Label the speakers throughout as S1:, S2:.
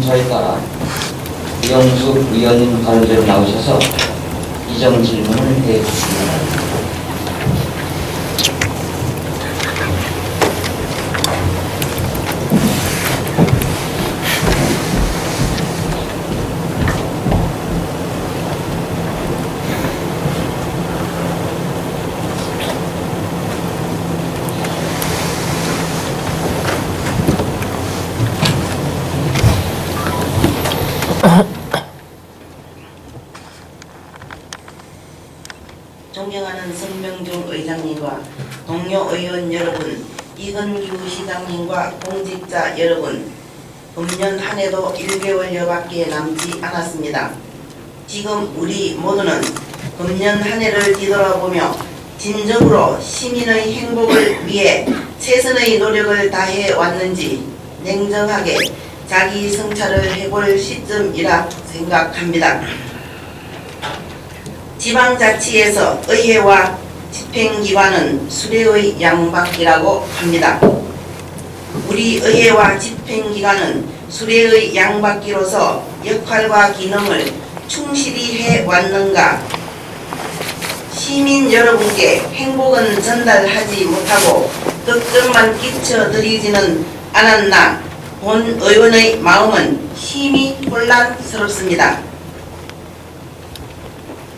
S1: 순서에 따라 이영숙 의원님 가운데로 나오셔서 이정 질문을 해 주시기 바랍니다.
S2: 존경하는 성명중 의장님과 동료 의원 여러분, 이건규 시장님과 공직자 여러분, 금년 한 해도 1개월여밖에 남지 않았습니다. 지금 우리 모두는 금년 한 해를 뒤돌아보며 진정으로 시민의 행복을 위해 최선의 노력을 다해 왔는지 냉정하게 자기 성찰을 해볼 시점이라 생각합니다. 지방자치에서 의회와 집행기관은 수레의 양박이라고 합니다. 우리 의회와 집행기관은 수레의 양박기로서 역할과 기능을 충실히 해왔는가? 시민 여러분께 행복은 전달하지 못하고 걱정만 끼쳐드리지는 않았나? 본 의원의 마음은 심히 혼란스럽습니다.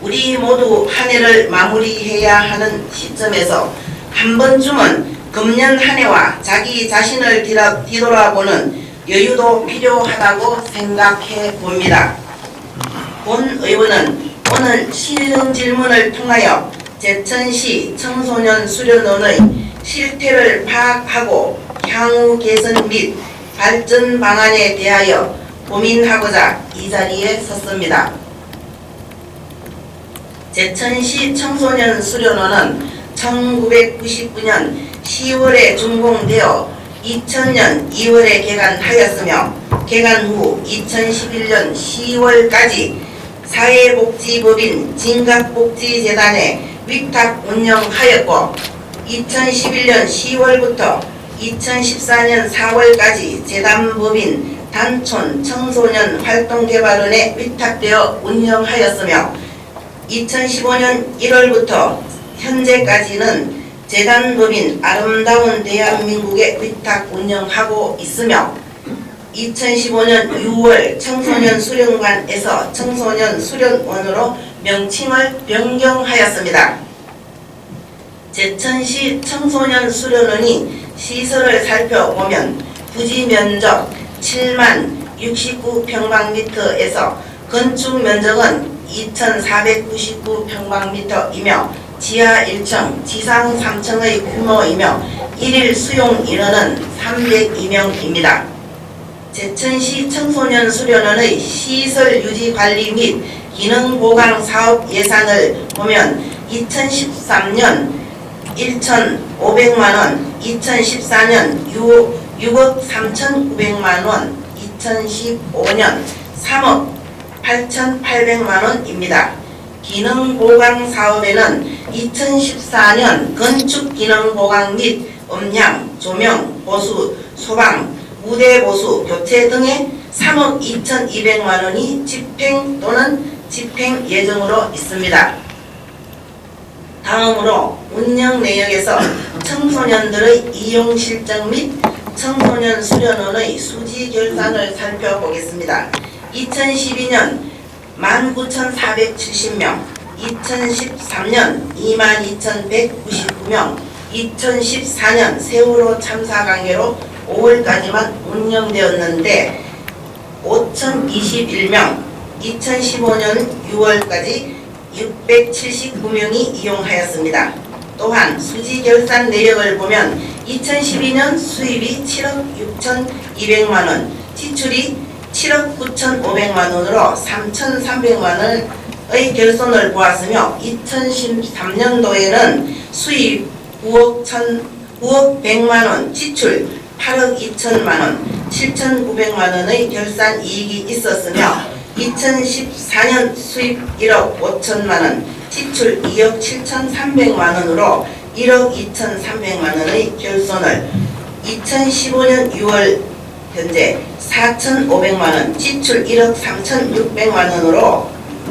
S2: 우리 모두 한 해를 마무리해야 하는 시점에서 한 번쯤은 금년 한 해와 자기 자신을 뒤돌아보는 여유도 필요하다고 생각해 봅니다. 본 의원은 오늘 시정 질문을 통하여 제천시 청소년 수련원의 실태를 파악하고 향후 개선 및 발전 방안에 대하여 고민하고자 이 자리에 섰습니다. 제천시 청소년 수련원은 1999년 10월에 준공되어 2000년 2월에 개관하였으며 개관 후 2011년 10월까지 사회복지법인 진각복지재단에 위탁 운영하였고 2011년 10월부터 2014년 4월까지 재단법인 단촌 청소년 활동개발원에 위탁되어 운영하였으며 2015년 1월부터 현재까지는 재단법인 아름다운 대한민국에 위탁 운영하고 있으며 2015년 6월 청소년 수련관에서 청소년 수련원으로 명칭을 변경하였습니다. 제천시 청소년 수련원이 시설을 살펴보면 부지 면적 7만 69평방미터에서 건축 면적은 2,499평방미터이며 지하 1층, 지상 3층의 규모이며 일일 수용 인원은 302명입니다. 제천시 청소년 수련원의 시설 유지 관리 및 기능 보강 사업 예산을 보면 2013년 1,500만원, 2014년 6억 3,900만원, 2015년 3억 8,800만원입니다. 기능보강 사업에는 2014년 건축기능보강 및 음향, 조명, 보수, 소방, 무대 보수, 교체 등에 3억 2,200만원이 집행 또는 집행 예정으로 있습니다. 다음으로 운영 내역에서 청소년들의 이용 실적 및 청소년 수련원의 수지 결산을 살펴보겠습니다. 2012년 19,470명, 2013년 22,199명, 2014년 세월호 참사 관계로 5월까지만 운영되었는데 5,021명, 2015년 6월까지 679명이 이용하였습니다. 또한 수지 결산 내역을 보면 2012년 수입이 7억 6,200만원, 지출이 7억 9,500만원으로 3,300만원의 결손을 보았으며 2013년도에는 수입 9억 100만원, 지출 8억 2천만원, 7,900만원의 결산 이익이 있었으며 2014년 수입 1억 5천만원, 지출 2억 7,300만원으로 1억 2,300만원의 결손을 2015년 6월 현재 4,500만원, 지출 1억 3,600만원으로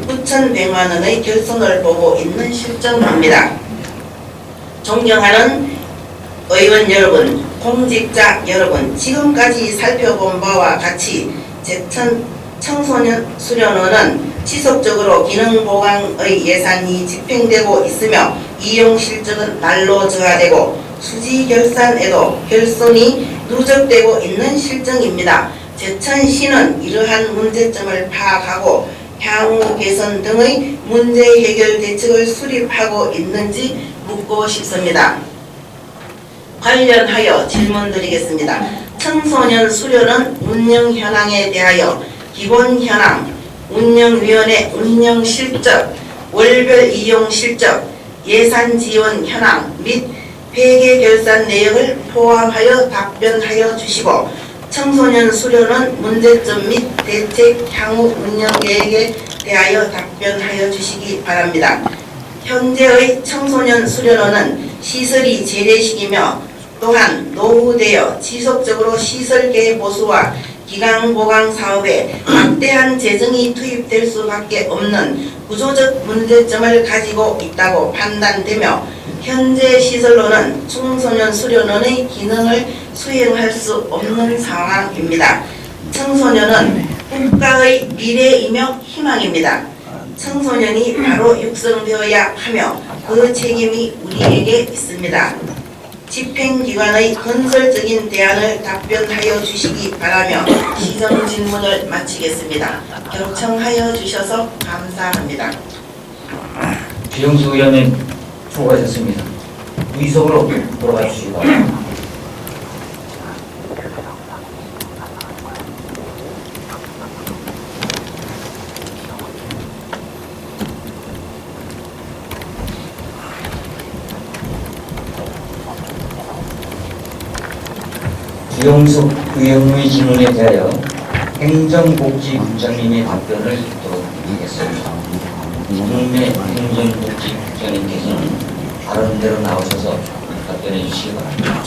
S2: 9,100만원의 결손을 보고 있는 실정입니다. 존경하는 의원 여러분, 공직자 여러분, 지금까지 살펴본 바와 같이 제천 청소년 수련원은 지속적으로 기능 보강의 예산이 집행되고 있으며 이용 실적은 날로 저하되고 수지 결산에도 결손이 누적되고 있는 실정입니다. 제천시는 이러한 문제점을 파악하고 향후 개선 등의 문제 해결 대책을 수립하고 있는지 묻고 싶습니다. 관련하여 질문드리겠습니다. 청소년 수련원 운영 현황에 대하여 기본 현황, 운영위원회 운영 실적, 월별 이용 실적, 예산 지원 현황 및 회계 결산 내역을 포함하여 답변하여 주시고 청소년 수련원 문제점 및 대책 향후 운영 계획에 대하여 답변하여 주시기 바랍니다. 현재의 청소년 수련원은 시설이 재래식이며 또한 노후되어 지속적으로 시설계 보수와 기강 보강 사업에 막대한 재정이 투입될 수밖에 없는 구조적 문제점을 가지고 있다고 판단되며 현재 시설로는 청소년 수련원의 기능을 수행할 수 없는 상황입니다. 청소년은 국가의 미래이며 희망입니다. 청소년이 바로 육성되어야 하며 그 책임이 우리에게 있습니다. 집행기관의 건설적인 대안을 답변하여 주시기 바라며 시정 질문을 마치겠습니다. 경청하여 주셔서 감사합니다.
S1: 주영수 의원님 수고하셨습니다. 의석으로 돌아가 주시기 바랍니다. 주영수 의원의 질문에 대하여 행정복지국장님의 답변을 듣도록 하겠습니다. 이동래 행정복지국장님께서는 다른 데로 나오셔서 답변해 주시기 바랍니다.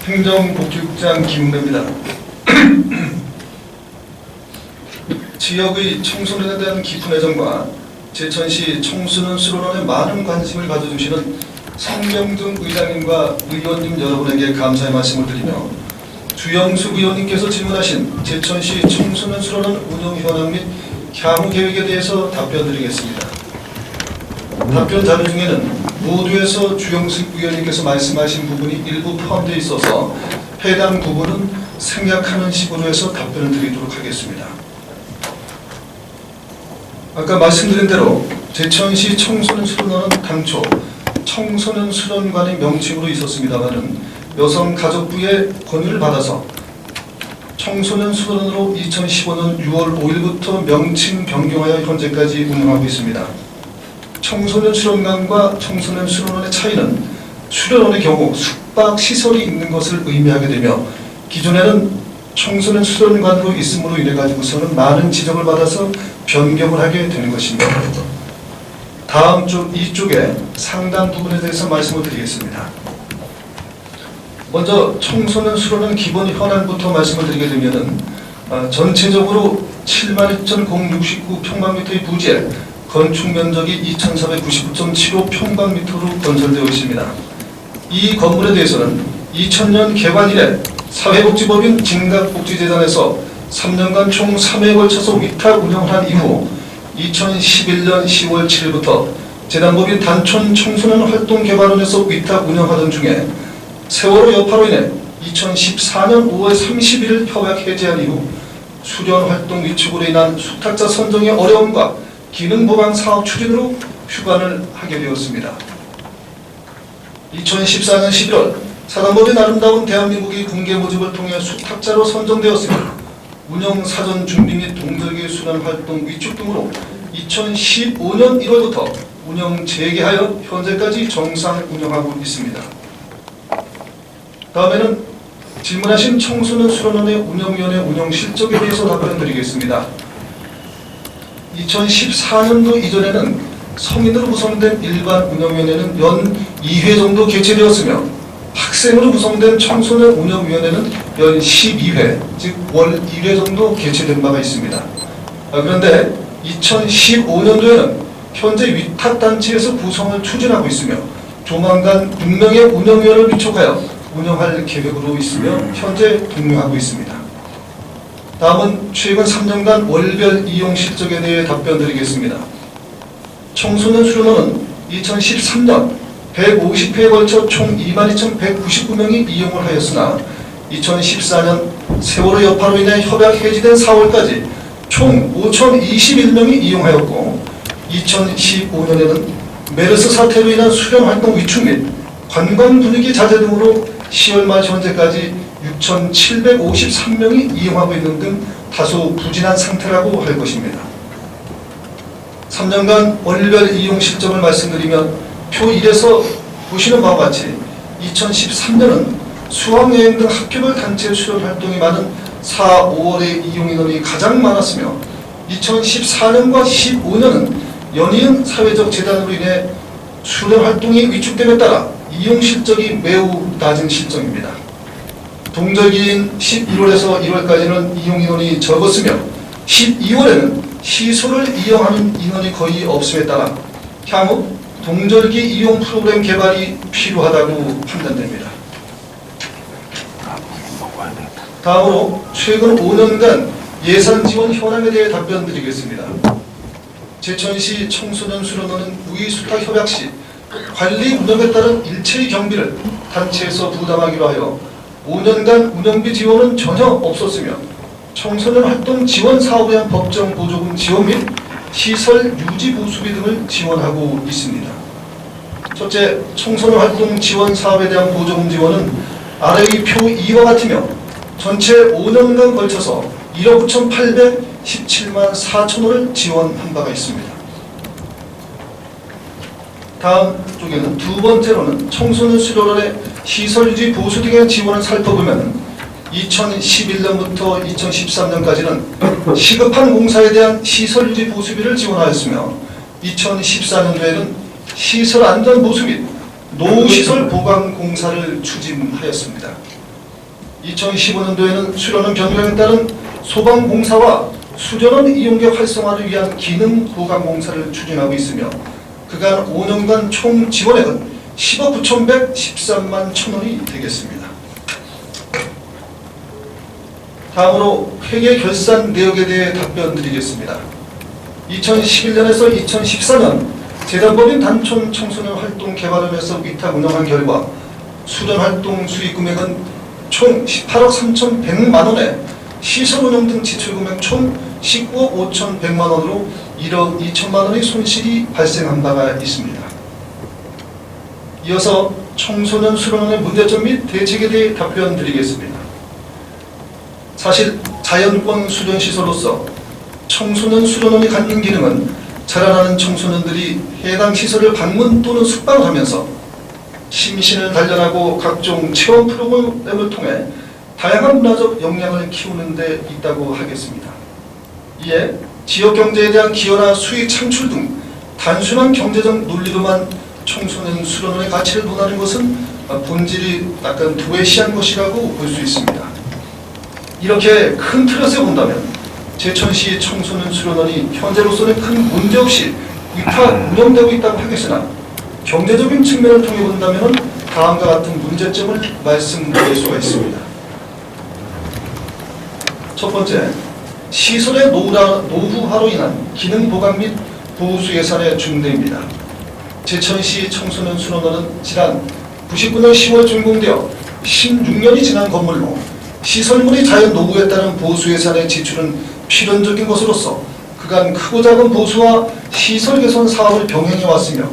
S3: 행정복지국장 김은혜입니다. 지역의 청소년에 대한 깊은 애정과 제천시 청소년 수련원에 많은 관심을 가져주시는 성명준 의장님과 의원님 여러분에게 감사의 말씀을 드리며 주영수 의원님께서 질문하신 제천시 청소년 수련원 운영 현황 및 향후 계획에 대해서 답변드리겠습니다. 답변 자료 중에는 모두에서 주영수 의원님께서 말씀하신 부분이 일부 포함되어 있어서 해당 부분은 생략하는 식으로 해서 답변을 드리도록 하겠습니다. 아까 말씀드린 대로 제천시 청소년 수련원은 당초 청소년 수련관의 명칭으로 있었습니다마는 여성가족부의 권유를 받아서 청소년 수련원으로 2015년 6월 5일부터 명칭 변경하여 현재까지 운영하고 있습니다. 청소년 수련관과 청소년 수련원의 차이는 수련원의 경우 숙박시설이 있는 것을 의미하게 되며 기존에는 청소년 수련관으로 있음으로 인해 가지고서는 많은 지적을 받아서 변경을 하게 되는 것입니다. 다음 이쪽에 상당 부분에 대해서 말씀을 드리겠습니다. 먼저 청소년 수련원 기본 현황부터 말씀을 드리게 되면은 전체적으로 72,069평방미터의 부지에 건축 면적이 2,499.75평방미터로 건설되어 있습니다. 이 건물에 대해서는 2000년 개관 이래 사회복지법인 진각복지재단에서 3년간 총 3회에 걸쳐서 위탁 운영을 한 이후 2011년 10월 7일부터 재단법인 단촌 청소년 활동개발원에서 위탁 운영하던 중에 세월호 여파로 인해 2014년 5월 31일 협약 해제한 이후 수련활동 위축으로 인한 수탁자 선정의 어려움과 기능 보강 사업 추진으로 휴관을 하게 되었습니다. 2014년 11월 사단법인 아름다운 대한민국이 공개 모집을 통해 수탁자로 선정되었으며 운영 사전 준비 및 동절기 수련 활동 위축 등으로 2015년 1월부터 운영 재개하여 현재까지 정상 운영하고 있습니다. 다음에는 질문하신 청소년 수련원의 운영위원회 운영 실적에 대해서 답변드리겠습니다. 2014년도 이전에는 성인으로 구성된 일반 운영위원회는 연 2회 정도 개최되었으며 학생으로 구성된 청소년 운영위원회는 연 12회, 즉 월 1회 정도 개최된 바가 있습니다. 그런데 2015년도에는 현재 위탁단체에서 구성을 추진하고 있으며 조만간 6명의 운영위원을 위촉하여 운영할 계획으로 있으며 현재 동료하고 있습니다. 다음은 최근 3년간 월별 이용 실적에 대해 답변드리겠습니다. 청소년 수련원은 2013년 150회에 걸쳐 총 22,199명이 이용을 하였으나 2014년 세월호 여파로 인해 협약 해지된 4월까지 총 5,021명이 이용하였고 2015년에는 메르스 사태로 인한 수련활동 위축 및 관광 분위기 자제 등으로 10월 말 현재까지 6,753명이 이용하고 있는 등 다소 부진한 상태라고 할 것입니다. 3년간 월별 이용 실적을 말씀드리면 표 1에서 보시는 바와 같이 2013년은 수학여행 등 학교별 단체 수련 활동이 많은 4, 5월의 이용 인원이 가장 많았으며 2014년과 15년은 연이은 사회적 재단으로 인해 수련 활동이 위축됨에 따라 이용 실적이 매우 낮은 실정입니다. 동절기인 11월에서 1월까지는 이용 인원이 적었으며 12월에는 시설을 이용하는 인원이 거의 없음에 따라 향후 동절기 이용 프로그램 개발이 필요하다고 판단됩니다. 다음으로 최근 5년간 예산 지원 현황에 대해 답변드리겠습니다. 제천시 청소년 수련원은 우이수탁 협약 시 관리 운영에 따른 일체의 경비를 단체에서 부담하기로 하여 5년간 운영비 지원은 전혀 없었으며 청소년 활동 지원 사업에 대한 법정 보조금 지원 및 시설 유지 보수비 등을 지원하고 있습니다. 첫째, 청소년 활동 지원 사업에 대한 보조금 지원은 아래의 표 2와 같으며 전체 5년간 걸쳐서 1억 9,817만 4천 원을 지원한 바가 있습니다. 다음 쪽에는 두 번째로는 청소년 수련원의 시설 유지 보수 등의 지원을 살펴보면 2011년부터 2013년까지는 시급한 공사에 대한 시설 유지 보수비를 지원하였으며 2014년도에는 시설 안전 보수 및 노후시설 보강 공사를 추진하였습니다. 2015년도에는 수련원 변경에 따른 소방 공사와 수련원 이용객 활성화를 위한 기능 보강 공사를 추진하고 있으며 그간 5년간 총 지원액은 10억 9,113만 1,000원이 되겠습니다. 다음으로 회계 결산 내역에 대해 답변드리겠습니다. 2011년에서 2014년 재단법인 단촌 청소년 활동 개발원에서 위탁 운영한 결과 수련 활동 수익 금액은 총 18억 3,100만 원에 시설 운영 등 지출 금액 총 19억 5,100만 원으로 1억 2천만 원의 손실이 발생한 바가 있습니다. 이어서 청소년 수련원의 문제점 및 대책에 대해 답변드리겠습니다. 사실 자연권 수련시설로서 청소년 수련원이 갖는 기능은 자라나는 청소년들이 해당 시설을 방문 또는 숙박을 하면서 심신을 단련하고 각종 체험 프로그램을 통해 다양한 문화적 역량을 키우는 데 있다고 하겠습니다. 이에 지역 경제에 대한 기여나 수익 창출 등 단순한 경제적 논리로만 청소년 수련원의 가치를 논하는 것은 본질이 약간 도외시한 것이라고 볼 수 있습니다. 이렇게 큰 틀에서 본다면 제천시 청소년 수련원이 현재로서는 큰 문제없이 위탁 운영되고 있다고 하겠으나 경제적인 측면을 통해 본다면 다음과 같은 문제점을 말씀드릴 수가 있습니다. 첫 번째, 시설의 노후화로 인한 기능 보강 및 보수 예산의 중대입니다. 제천시 청소년 수련원은 지난 99년 10월 준공되어 16년이 지난 건물로 시설물의 자연 노후에 따른 보수 예산의 지출은 필연적인 것으로서 그간 크고 작은 보수와 시설 개선 사업을 병행해 왔으며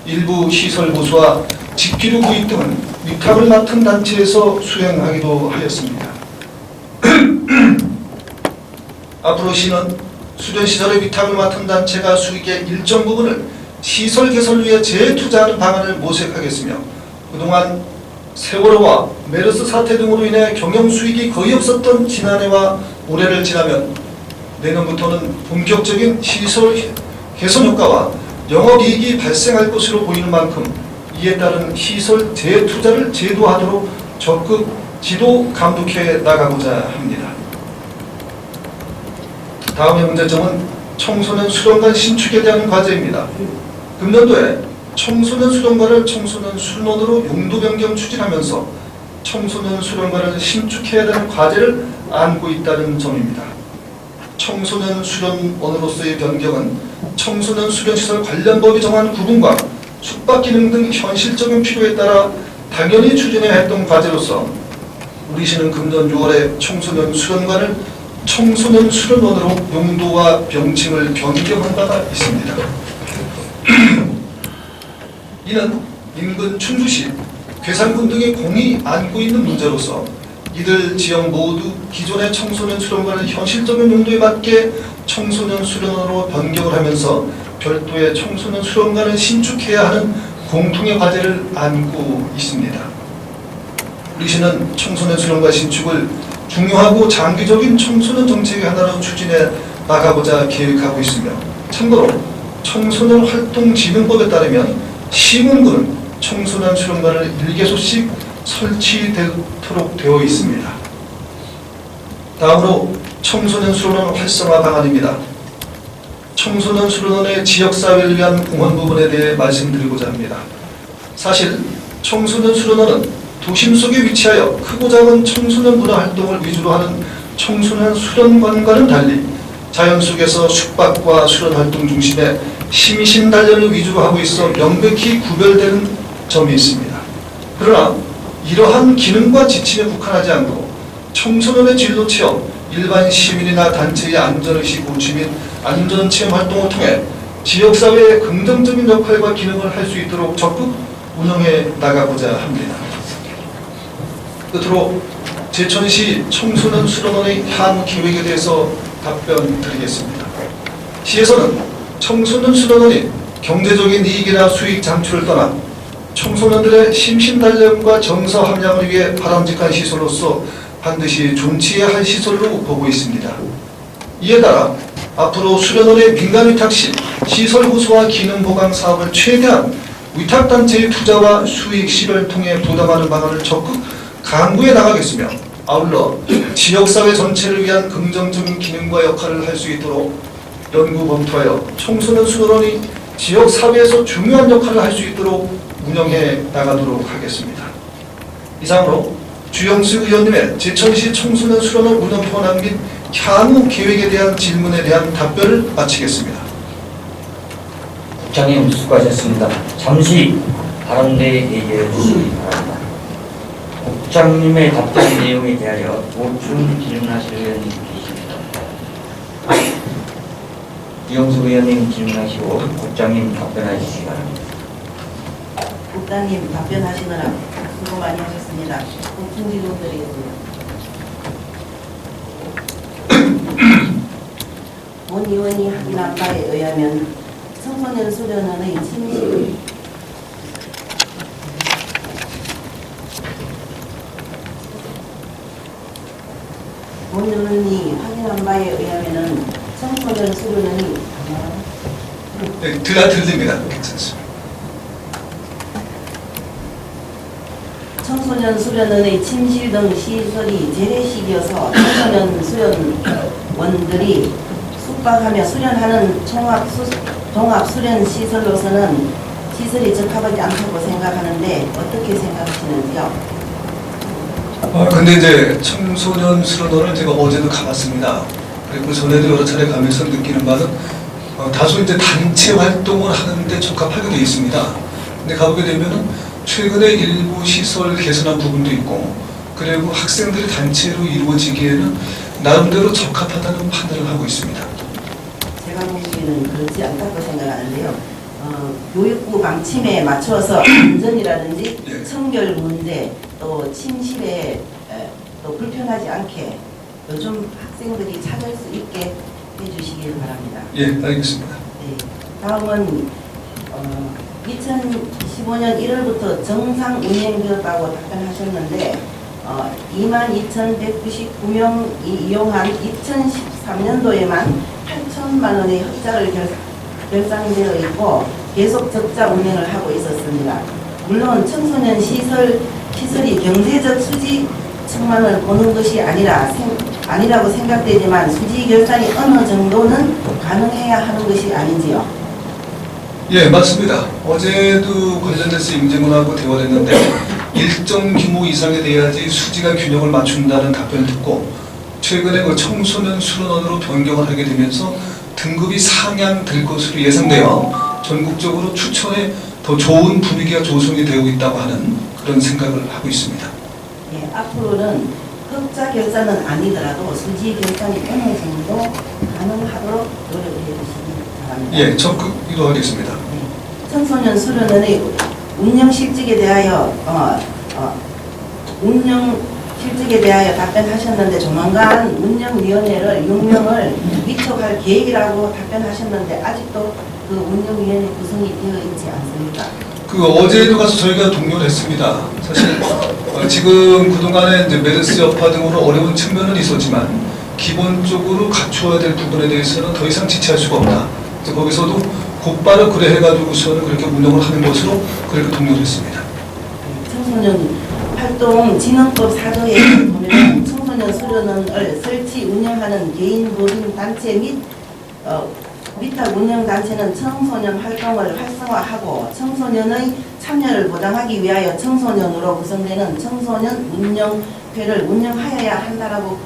S3: 일부 시설 보수와 집기류 구입 등은 위탁을 맡은 단체에서 수행하기도 하였습니다. 앞으로 시는 수련시설의 위탁을 맡은 단체가 수익의 일정 부분을 시설 개선을 위해 재투자하는 방안을 모색하겠으며 그동안 세월호와 메르스 사태 등으로 인해 경영 수익이 거의 없었던 지난해와 올해를 지나면 내년부터는 본격적인 시설 개선 효과와 영업이익이 발생할 것으로 보이는 만큼 이에 따른 시설 재투자를 제도화하도록 적극 지도 감독해 나가고자 합니다. 다음의 문제점은 청소년 수련관 신축에 대한 과제입니다. 금년도에 청소년 수련관을 청소년 수련원으로 용도 변경 추진하면서 청소년 수련관을 신축해야 되는 과제를 안고 있다는 점입니다. 청소년 수련원으로서의 변경은 청소년 수련시설 관련법이 정한 구분과 숙박 기능 등 현실적인 필요에 따라 당연히 추진해야 했던 과제로서 우리 시는 금년 6월에 청소년 수련관을 청소년 수련원으로 용도와 명칭을 변경한 바가 있습니다. 이는 인근 충주시, 괴산군 등이 공히 안고 있는 문제로서 이들 지역 모두 기존의 청소년 수련관을 현실적인 용도에 맞게 청소년 수련원으로 변경을 하면서 별도의 청소년 수련관을 신축해야 하는 공통의 과제를 안고 있습니다. 우리 시는 청소년 수련관 신축을 중요하고 장기적인 청소년 정책의 하나로 추진해 나가고자 계획하고 있으며 참고로 청소년 활동진흥법에 따르면 시군구는 청소년 수련관을 1개소씩 설치되도록 되어 있습니다. 다음으로 청소년 수련원 활성화 방안입니다. 청소년 수련원의 지역사회를 위한 공헌 부분에 대해 말씀드리고자 합니다. 사실 청소년 수련원은 도심 속에 위치하여 크고 작은 청소년 문화활동을 위주로 하는 청소년 수련관과는 달리 자연 속에서 숙박과 수련활동 중심의 심신 단련을 위주로 하고 있어 명백히 구별되는 점이 있습니다. 그러나 이러한 기능과 지침에 국한하지 않고 청소년의 진로 체험, 일반 시민이나 단체의 안전의식 고취 및 안전체험 활동을 통해 지역사회의 긍정적인 역할과 기능을 할 수 있도록 적극 운영해 나가고자 합니다. 끝으로 제천시 청소년 수련원의 향후 계획에 대해서 답변 드리겠습니다. 시에서는 청소년 수련원이 경제적인 이익이나 수익 창출을 떠나 청소년들의 심신단련과 정서 함양을 위해 바람직한 시설로서 반드시 존치해야 할 시설로 보고 있습니다. 이에 따라 앞으로 수련원의 민간위탁 시 시설 호소와 기능 보강 사업을 최대한 위탁단체의 투자와 수익 실현을 통해 부담하는 방안을 적극 강구해 나가겠으며 아울러 지역사회 전체를 위한 긍정적인 기능과 역할을 할 수 있도록 연구 검토하여 청소년 수련원이 지역사회에서 중요한 역할을 할 수 있도록 운영해 나가도록 하겠습니다. 이상으로 주영수 의원님의 제천시 청소년 수련원 운영 현황 및 향후 계획에 대한 질문에 대한 답변을 마치겠습니다.
S1: 국장님 수고하셨습니다. 잠시 발언대에 대기해 주시기 바랍니다. 국장님의 답변 내용에 대하여 보충 질문하실 의원님 계십니다. 이용수 의원님 질문하시고 국장님 답변해 주시기 바랍니다.
S2: 국장님 답변하시느라 수고 많이 하셨습니다. 보충 질문 드리겠습니다. 본 의원이 확인한 바에 의하면 청소년 수련원의 침실 본 의원이 확인한 바에 의하면은 청소년 수련원이
S3: 네, 들립니다. 괜찮습니다.
S2: 청소년 수련원의 침실 등 시설이 재래식이어서 청소년 수련원들이 숙박하며 수련하는 종합수련 시설로서는 시설이 적합하지 않다고 생각하는데 어떻게 생각하시는지요?
S3: 근데 이제 청소년 수련원을 제가 어제도 가봤습니다. 그리고 전에도 여러 차례 가면서 느끼는 바는 다소 이제 단체 활동을 하는데 적합하게 되어 있습니다. 근데 가보게 되면은 최근에 일부 시설 개선한 부분도 있고, 그리고 학생들이 단체로 이루어지기에는 나름대로 적합하다는 판단을 하고 있습니다.
S2: 제가 보기에는 그렇지 않다고 생각하는데요. 교육부 방침에 맞춰서 안전이라든지
S3: 예.
S2: 청결 문제, 또 침실에 또 불편하지 않게 요즘 학생들이 찾을 수 있게 해주시길 바랍니다.
S3: 예, 알겠습니다.
S2: 네. 다음은 2015년 1월부터 정상 운행되었다고 답변하셨는데 22,199명이 이용한 2013년도에만 8천만 원의 흑자를 결산되어 있고 계속 적자 운행을 하고 있었습니다. 물론 청소년 시설이 경제적 수지 천만 원을 보는 것이 아니라고 생각되지만 수지 결산이 어느 정도는 가능해야 하는 것이 아닌지요?
S3: 예, 맞습니다. 어제도 관련돼서 임직원하고 대화를 했는데 일정 규모 이상에 대해야지 수지가 균형을 맞춘다는 답변을 듣고 최근에 그 청소년 수련원으로 변경을 하게 되면서 등급이 상향될 것으로 예상되어 전국적으로 추천에 더 좋은 분위기가 조성이 되고 있다고 하는 그런 생각을 하고 있습니다.
S2: 예, 앞으로는 흑자 결산은 아니더라도 수지 결산이 어느 정도 가능하도록 노력해 주시기 바랍니다.
S3: 예, 적극 유도하겠습니다.
S2: 청소년 수련원의 운영 실직에 대하여 답변하셨는데 조만간 운영위원회를 6명을 위촉할 계획이라고 답변하셨는데 아직도 그 운영위원회 구성이 되어 있지 않습니까?
S3: 그 어제도 가서 저희가 동료를 했습니다. 사실 지금 그동안에 이제 메르스 여파 등으로 어려운 측면은 있었지만 기본적으로 갖춰야 될 부분에 대해서는 더 이상 지체할 수가 없다. 그래서 거기서도 곧바로 그래 해가지고서는 그렇게 운영을 하는 것으로 그렇게 동료를 했습니다.
S2: 청소년 활동 진흥법 4조에 보면 청소년 수련원을 설치 운영하는 개인 법인 단체 및 위탁 운영 단체는 청소년 활동을 활성화하고 청소년의 참여를 보장하기 위하여 청소년으로 구성되는 청소년 운영회를 운영하여야 한다라고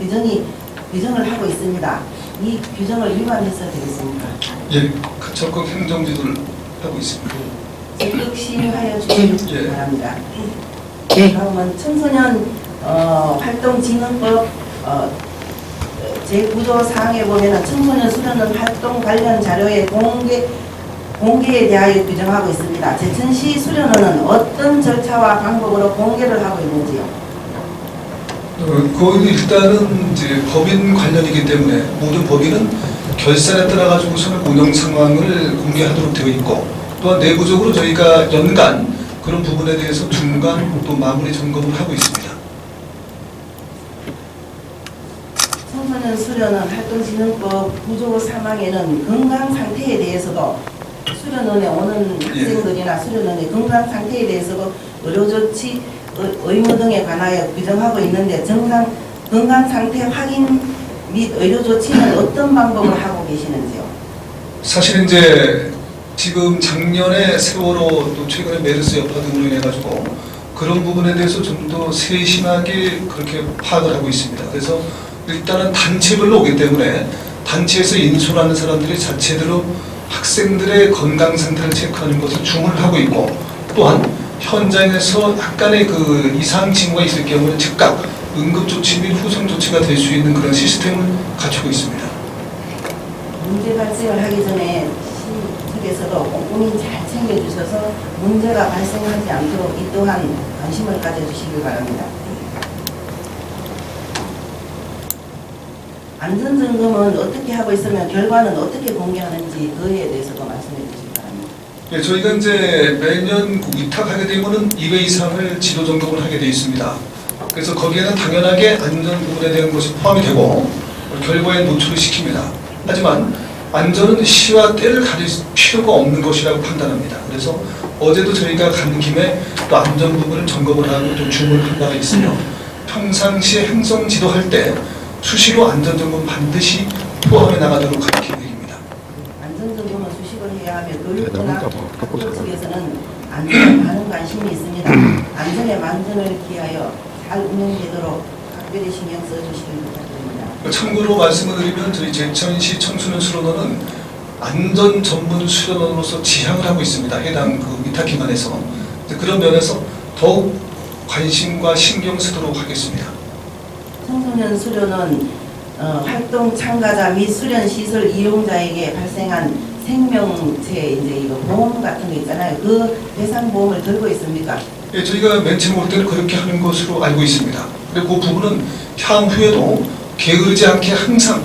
S2: 규정을 하고 있습니다. 이 규정을 위반해서 되겠습니까?
S3: 예, 적극 행정지도를 하고 있습니다.
S2: 적극 시행하여 주시기
S3: 예.
S2: 바랍니다. 다음은 청소년 활동진흥법 제9조 사항에 보면 청소년 수련원 활동 관련 자료의 공개에 대하여 규정하고 있습니다. 제천시 수련원은 어떤 절차와 방법으로 공개를 하고 있는지요?
S3: 거기는 일단은 이제 법인 관련이기 때문에 모든 법인은 결산에 따라 가지고서는 운영 상황을 공개하도록 되어 있고 또한 내부적으로 저희가 연간 그런 부분에 대해서 중간 또 마무리 점검을 하고 있습니다.
S2: 청소년 수련원 활동진흥법 9조 3항에는 건강 상태에 대해서도 수련원에 오는 학생들이나 수련원의 건강 상태에 대해서도 의료조치 의무 등에 관하여 규정하고 있는데 건강 상태 확인 및 의료조치는 어떤 방법을 하고 계시는지요?
S3: 사실 이제 지금 작년에 세월호 또 최근에 메르스 여파 등으로 인해 가지고 그런 부분에 대해서 좀 더 세심하게 그렇게 파악을 하고 있습니다. 그래서 일단은 단체별로 오기 때문에 단체에서 인솔하는 사람들이 자체대로 학생들의 건강 상태를 체크하는 것을 주문을 하고 있고 또한 현장에서 약간의 그 이상 징후가 있을 경우는 즉각 응급조치 및 후송조치가 될 수 있는 그런 시스템을 갖추고 있습니다.
S2: 문제 발생을 하기 전에 시측에서도 꼼꼼히 잘 챙겨주셔서 문제가 발생하지 않도록 이 또한 관심을 가져주시기 바랍니다. 안전점검은 어떻게 하고 있으면 결과는 어떻게 공개하는지 그에 대해서도 말씀해 주시기 바랍니다.
S3: 예, 저희가 이제 매년 위탁하게 되면은 2회 이상을 지도 점검을 하게 되어 있습니다. 그래서 거기에는 당연하게 안전 부분에 대한 것이 포함이 되고 결과에 노출을 시킵니다. 하지만 안전은 시와 때를 가릴 필요가 없는 것이라고 판단합니다. 그래서 어제도 저희가 가는 김에 또 안전 부분을 점검을 하고 또 주문을 한 바가 있으며 평상시에 행성 지도할 때 수시로 안전점검 반드시 포함해 나가도록 할 계획입니다.
S2: 안전점검은 수시로 해야 하며 교육부나 학교 측에서는 안전에 많은 관심이 있습니다. 안전에 만전을 기하여 잘 운영되도록 각별히 신경 써주시길 부탁드립니다.
S3: 참고로 말씀을 드리면 저희 제천시 청소년 수련원은 안전 전문 수련원으로서 지향을 하고 있습니다. 해당 그 위탁기관에서 그런 면에서 더욱 관심과 신경 쓰도록 하겠습니다.
S2: 청소년 수련원 활동 참가자 및 수련 시설 이용자에게 발생한 생명체 이제 이거 보험 같은 거 있잖아요. 그 대상 보험을 들고 있습니까?
S3: 예, 저희가 맨 처음 올 때는 그렇게 하는 것으로 알고 있습니다. 그리고 그 부분은 향후에도 게으르지 않게 항상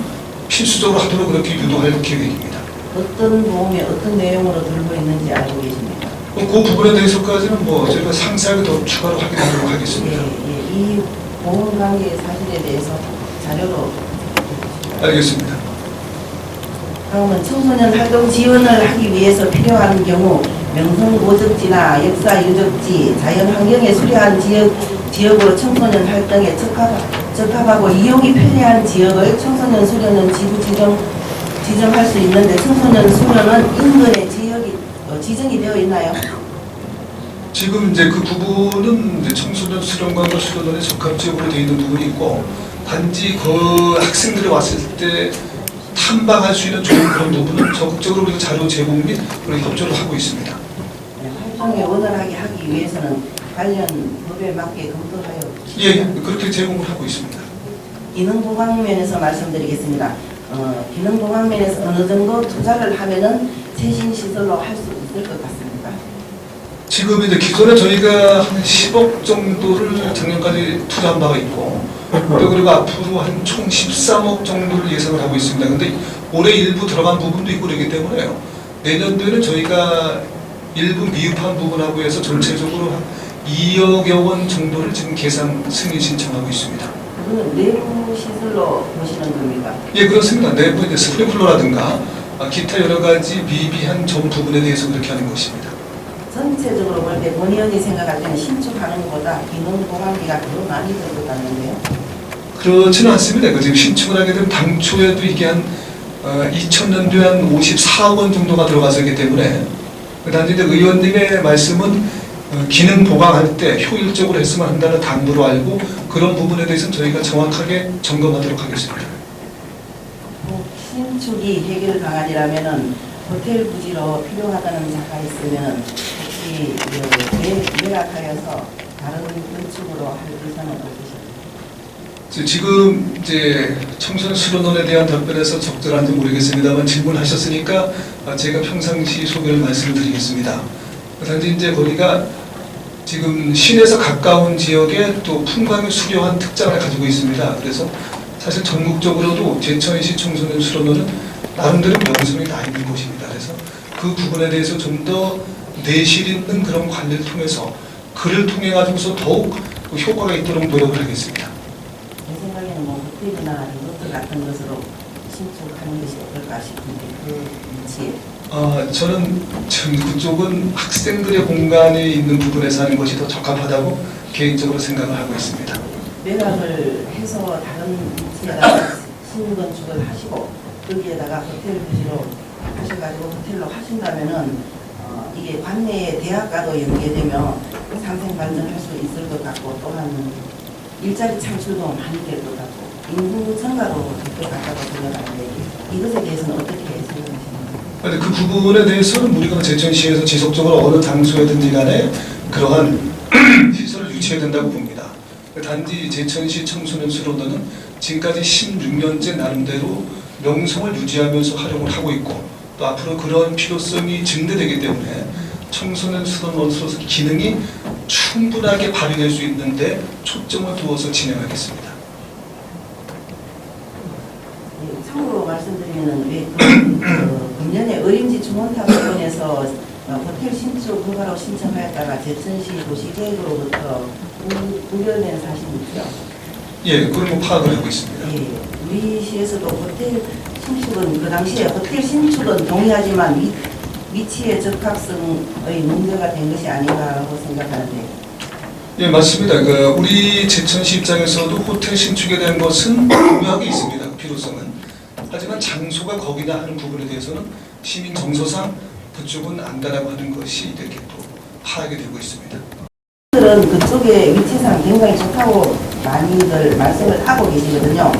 S3: 필수적으로 하도록 그렇게 유도할 계획입니다.
S2: 어떤 보험에 어떤 내용으로 들고 있는지 알고 계십니까?
S3: 그 부분에 대해서까지는 뭐 저희가 상세하게 더 추가로 확인하도록
S2: 예,
S3: 하겠습니다.
S2: 예, 이 보험 관계 사실에 대해서 자료로
S3: 알겠습니다.
S2: 다음은 청소년 활동 지원을 하기 위해서 필요한 경우 명성 모적지나 역사 유적지, 자연 환경에 수려한 지역으로 청소년 활동에 적합하고 이용이 편리한 지역을 청소년 수련은 지구 지정할 수 있는데 청소년 수련은 인근에 지정이 되어 있나요?
S3: 지금 이제 그 부분은 이제 청소년 수련관과 수련원에 적합 지역으로 되어 있는 부분이 있고 단지 그 학생들이 왔을 때 탐방할 수 있는 좋은 그런 부분은 적극적으로 우리가 자료 제공 및 그런 협조를 하고 있습니다.
S2: 활동에 원활하게 하기 위해서는 관련 법에 맞게 검토하여
S3: 예, 그렇게 제공을 하고 있습니다.
S2: 기능 보강 면에서 말씀드리겠습니다. 기능 보강 면에서 어느 정도 투자를 하면은 최신 시설로 할 수 있을 것 같습니다.
S3: 지금 이제 기존에 저희가 한 10억 정도를 작년까지 투자한 바가 있고 또 그리고 앞으로 한 총 13억 정도를 예상을 하고 있습니다. 근데 올해 일부 들어간 부분도 있고 그렇기 때문에요. 내년도에는 저희가 일부 미흡한 부분하고 해서 전체적으로 한 2억여 원 정도를 지금 계산 승인 신청하고 있습니다.
S2: 그거는 내부 시설로 보시는 겁니까?
S3: 예, 그렇습니다. 내부 이제 스프링클러라든가 기타 여러 가지 미비한 전 부분에 대해서 그렇게 하는 것입니다.
S2: 전체적으로 볼 때 본의원이 생각할 때는 신축하는 것보다 기능 보강비가 더 많이 들 것 같는데요.
S3: 그렇지는 않습니다. 지금 신축을 하게 되면 당초에도 이게 한 2000년도에 한 54억 원 정도가 들어가서기 때문에 단지 이제 의원님의 말씀은 기능 보강할 때 효율적으로 했으면 한다는 당부로 알고 그런 부분에 대해서는 저희가 정확하게 점검하도록 하겠습니다.
S2: 신축이 해결 방안이라면은 호텔 부지로 필요하다는 자가 있으면 혹시 예약하여서 다른 건축으로 할 의사는 없으십니까?
S3: 지금 이제 청소년 수련원에 대한 답변에서 적절한지 모르겠습니다만 질문하셨으니까 제가 평상시 소개를 말씀드리겠습니다. 단지 이제 거기가 지금 시내에서 가까운 지역에 또 풍광이 수려한 특장을 가지고 있습니다. 그래서 사실 전국적으로도 제천시 청소년 수련원은 나름대로 명성이 나 있는 곳입니다. 그래서 그 부분에 대해서 좀 더 내실 있는 그런 관리를 통해서 그를 통해 가지고서 더욱 효과가 있도록 노력을 하겠습니다.
S2: 제 생각에는 뭐 호텔이나 리조트 같은 것으로 신축하는 것이 어떨까 싶은데 그 위치에
S3: 저는 그쪽은 학생들의 공간이 있는 부분에서 하는 것이 더 적합하다고 개인적으로 생각을 하고 있습니다.
S2: 매각을 해서 다른 위치에다가 신건축을 하시고 거기에다가 호텔 부지로 하셔가지고 호텔로 하신다면은 이게 관내에 대학가도 연계되면 상생 발전할 수 있을 것 같고 또한 일자리 창출도 많이 될 것 같고 인구 증가도 될 것 같다고 생각하는데 이것에 대해서는 어떻게 생각하십니까?
S3: 그 부분에 대해서는 우리가 제천시에서 지속적으로 어느 장소에든지 간에 그러한 시설을 유치해야 된다고 봅니다. 단지 제천시 청소년 수련원은 지금까지 16년째 나름대로 명성을 유지하면서 활용을 하고 있고 또 앞으로 그런 필요성이 증대되기 때문에 청소년 수련원으로서 기능이 충분하게 발휘될 수 있는데 초점을 두어서 진행하겠습니다.
S2: 참고로 말씀드리면 왜 금년에 어린지 중원탑원에서 호텔 신축 허가로 신청하였다가 제천시 도시계획으로부터 우려낸 사실이 있죠.
S3: 예, 그런 거 파악을 하고 있습니다.
S2: 예, 우리 시에서도 호텔 신축은 그 당시에 호텔 신축은 동의하지만 위치의 적합성의 문제가 된 것이 아닌가라고 생각하는데.
S3: 예, 맞습니다. 우리 제천시 입장에서도 호텔 신축에 대한 것은 분명하게 있습니다. 그 필요성은. 하지만 장소가 거기다 하는 부분에 대해서는 시민 정서상 그쪽은 안다라고 하는 것이 이렇게 또 파악이 되고 있습니다.
S2: 들은 그쪽에 위치상 굉장히 좋다고 많이들 말씀을 하고 계시거든요.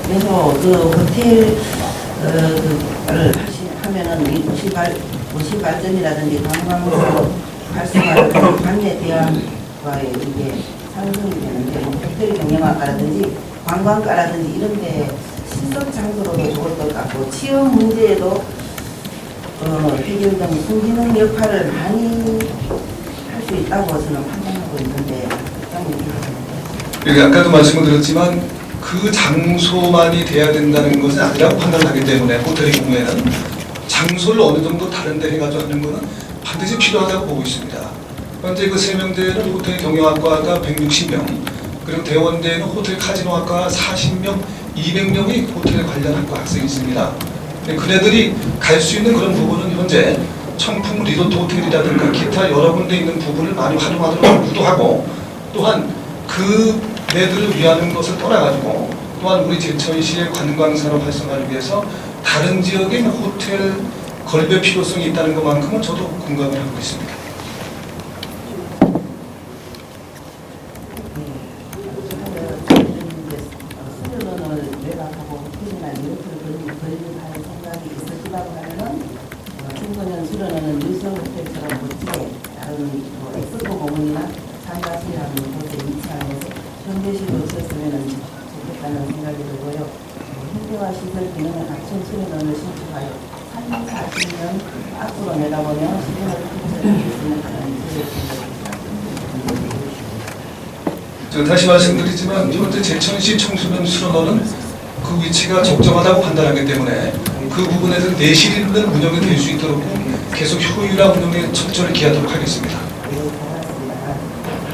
S2: 그래서 그 호텔을 하면은 도시 발전이라든지 관광으로 활성화를 관내 대학과의 이게 상승이 되는데 호텔 경영학과라든지 관광과라든지 이런데 실습 장소로도 좋을 것 같고 취업 문제에도 해결 등 순기능 역할을 많이 할 수 있다고 저는 판단하고 있는데
S3: 아까도 말씀을 드렸지만 그 장소만이 돼야 된다는 것은 아니라고 판단하기 때문에 호텔의 경우에는 장소를 어느 정도 다른 데 해가지고 하는 거는 반드시 필요하다고 보고 있습니다. 현재 그 세명대에는 호텔 경영학과가 160명, 그리고 대원대에는 호텔 카지노학과 40명, 200명의 호텔 관련 학과 학생이 있습니다. 그네들이 갈 수 있는 그런 부분은 현재 청풍 리조트 호텔이라든가 기타 여러 군데 있는 부분을 많이 활용하도록 유도하고, 또한 그네들을 위하는 것을 떠나가지고 또한 우리 제천시의 관광산업 활성화를 위해서 다른 지역에 있는 호텔 건립의 필요성이 있다는 것만큼은 저도 공감을 하고 있습니다.
S2: 수련원을 매각하고 호텔이나 리조트를 건립할 생각이 있으시다고 하면은 청소년 수련원은 뉴성 호텔처럼 멋지게 다른 엑스포 공원이나 상가시라는 곳에 위치한 곳에 현대식으로 지었으면 좋겠다는 생각이 들고요. 현대화 시설 기능을 갖춘 수련원을 신축하여 3, 40년 앞으로 내다보며 시설을 확충했으면 하는
S3: 제가 다시 말씀드리지만 현재 제천시 청소년 수련원은 그 위치가 적정하다고 판단하기 때문에 그 부분에서 내실 있는 운영이 될 수 있도록 계속 효율화 운영에 철저히 기하도록 하겠습니다.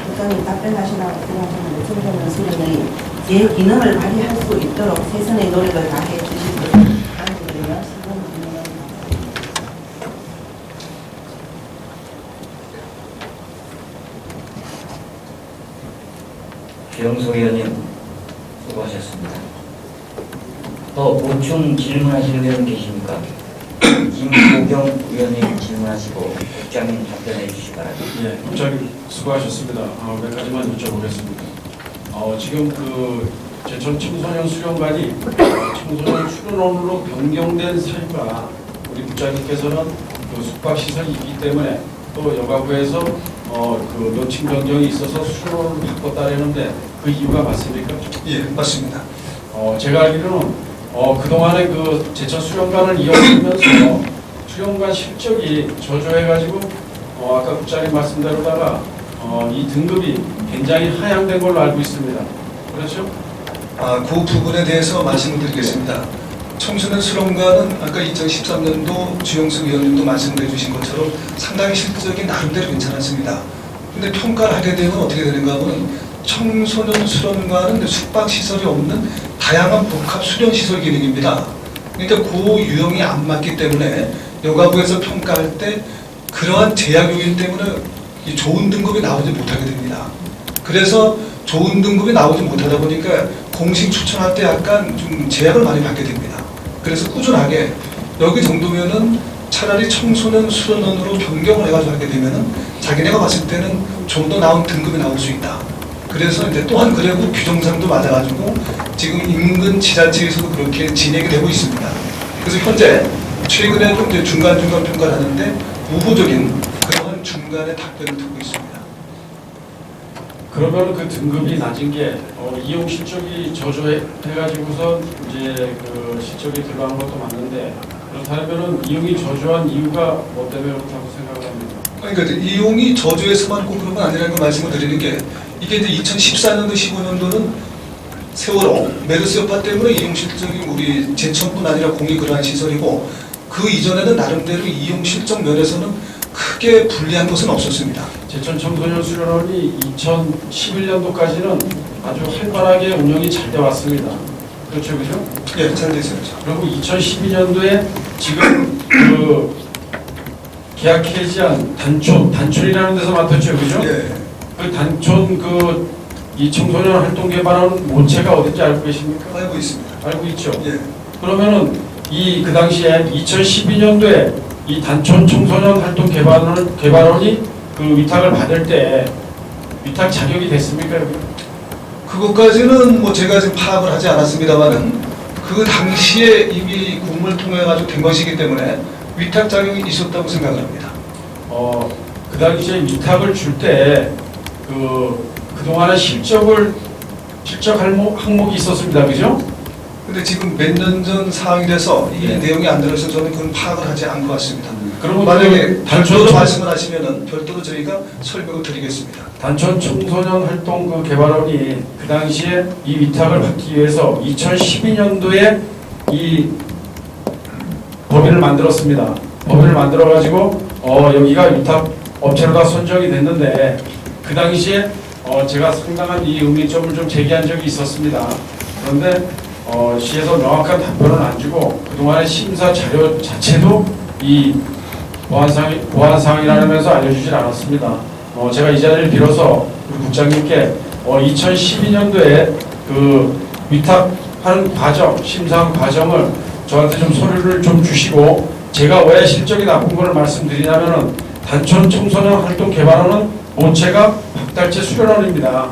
S2: 국장님 답변하시라고 생각하는데 청소년 수련원이 제 기능을 발휘할 수 있도록 최선의 노력을 다해 주실 것을 강조드리며 시공 기능을
S1: 주영석 의원님 수고하셨습니다. 또 보충 질문하실 의원 계십니까? 김보경 의원님 질문하시고 국장님 답변해 주시기 바랍니다.
S4: 예, 국장님 수고하셨습니다. 몇 가지만 여쭤보겠습니다. 지금 그 제천 청소년 수련관이 청소년 수련원으로 변경된 사유가 우리 국장님께서는 그 숙박시설이 있기 때문에 또 여가부에서 그 명칭 변경이 있어서 수련원을 바꿨다라는데 그 이유가 맞습니까?
S3: 예, 맞습니다.
S4: 제가 알기로는 그동안에 그 제천 수련관을 이용하면서 수련관 실적이 저조해가지고 아까 국장님 말씀대로다가 이 등급이 굉장히 하향된 걸로 알고 있습니다. 그렇죠?
S3: 그 부분에 대해서 말씀을 드리겠습니다. 청소년 수련관은 아까 2013년도 주영석 의원님도 말씀해 주신 것처럼 상당히 실적이 나름대로 괜찮았습니다. 근데 평가를 하게 되면 어떻게 되는가 하면 청소년 수련관은 숙박시설이 없는 다양한 복합 수련시설 기능입니다. 그러니까 그 유형이 안 맞기 때문에 여가부에서 평가할 때 그러한 제약 요인 때문에 이 좋은 등급이 나오지 못하게 됩니다. 그래서 좋은 등급이 나오지 못하다 보니까 공식 추천할 때 약간 좀 제약을 많이 받게 됩니다. 그래서 꾸준하게 여기 정도면은 차라리 청소년 수련원으로 변경을 해가지고 하게 되면은 자기네가 봤을 때는 좀 더 나은 등급이 나올 수 있다. 그래서 이제 또한 그래도 규정상도 맞아가지고 지금 인근 지자체에서도 그렇게 진행이 되고 있습니다. 그래서 현재 최근에도 이제 중간중간 평가를 하는데 우호적인 그런 중간의 답변을 듣고 있습니다.
S4: 그러면 그 등급이 낮은 게 이용 실적이 저조해가지고서 이제 그 실적이 들어간 것도 맞는데 그렇다면은 이용이 저조한 이유가 뭐 때문에 그렇다고 생각을 합니다.
S3: 그러니까 이제 이용이 저조해서만 꼭 그런 건 아니라는 걸 말씀을 드리는 게 이게 이제 2014년도 15년도는 세월호 메르스 여파 때문에 이용 실적이 우리 제천뿐 아니라 공이 그러한 시설이고 그 이전에는 나름대로 이용 실적 면에서는 크게 불리한 것은 없었습니다.
S4: 제천 청소년 수련원이 2011년도까지는 아주 활발하게 운영이 잘 돼 왔습니다. 그렇죠, 그죠?
S3: 예, 잘 됐어요.
S4: 그리고 2012년도에 지금 그 계약 해지한 단촌이라는 데서 맡았죠, 그죠?
S3: 예.
S4: 그 단촌 이 청소년 활동 개발은 모체가 어딘지 알고 계십니까?
S3: 알고 있습니다.
S4: 알고 있죠.
S3: 예.
S4: 그러면은 그 당시에 2012년도에 이 단촌 청소년 활동 개발원이 그 위탁을 받을 때 위탁 자격이 됐습니까, 여기?
S3: 그것까지는 뭐 제가 지금 파악을 하지 않았습니다만은 그 당시에 이미 공문을 통해 가지고 된 것이기 때문에 위탁 자격이 있었다고 생각을 합니다.
S4: 그 당시에 위탁을 줄 때 그동안의 실적 항목이 있었습니다, 그죠?
S3: 근데 지금 몇 년 전 사항이 돼서 이
S4: 네.
S3: 내용이 안 들어서 저는 그건 파악을 하지 않은 것 같습니다.
S4: 그러면
S3: 만약에 별도로
S4: 단촌
S3: 말씀을 하시면은 별도로 저희가 설명을 드리겠습니다.
S4: 단촌 청소년 활동 개발원이 그 당시에 이 위탁을 받기 위해서 2012년도에 이 법인을 만들었습니다. 법인을 만들어가지고 여기가 위탁 업체로 다 선정이 됐는데 그 당시에 제가 상당한 이 의문점을 좀 제기한 적이 있었습니다. 그런데 시에서 명확한 답변을 안 주고 그동안의 심사 자료 자체도 이 보안사항이라면서 알려주질 않았습니다. 제가 이 자리를 빌어서 우리 국장님께 2012년도에 그 위탁하는 과정, 심사한 과정을 저한테 좀 서류를 좀 주시고 제가 왜 실적이 나쁜 걸 말씀드리냐면은 단촌 청소년 활동 개발원은 모체가 박달재 수련원입니다.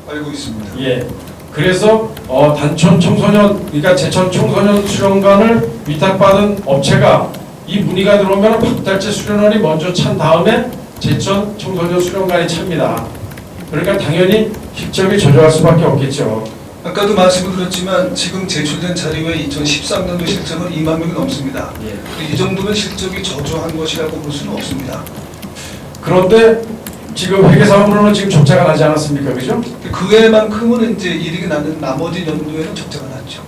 S3: 알고 있습니다.
S4: 예. 그래서 단촌 청소년, 그러니까 제천 청소년 수련관을 위탁받은 업체가 이 문의가 들어오면 박달재 수련원이 먼저 찬 다음에 제천 청소년 수련관이 찹니다. 그러니까 당연히 실적이 저조할 수밖에 없겠죠.
S3: 아까도 말씀을 드렸지만 지금 제출된 자료에 2013년도 실적은 2만 명이 넘습니다.
S4: 예.
S3: 이 정도면 실적이 저조한 것이라고 볼 수는 없습니다.
S4: 그런데 지금 회계사업으로는 지금 적자가 나지 않았습니까? 그죠?
S3: 그 해만큼은 이제 이익이 나는 나머지 연도에는 적자가 났죠.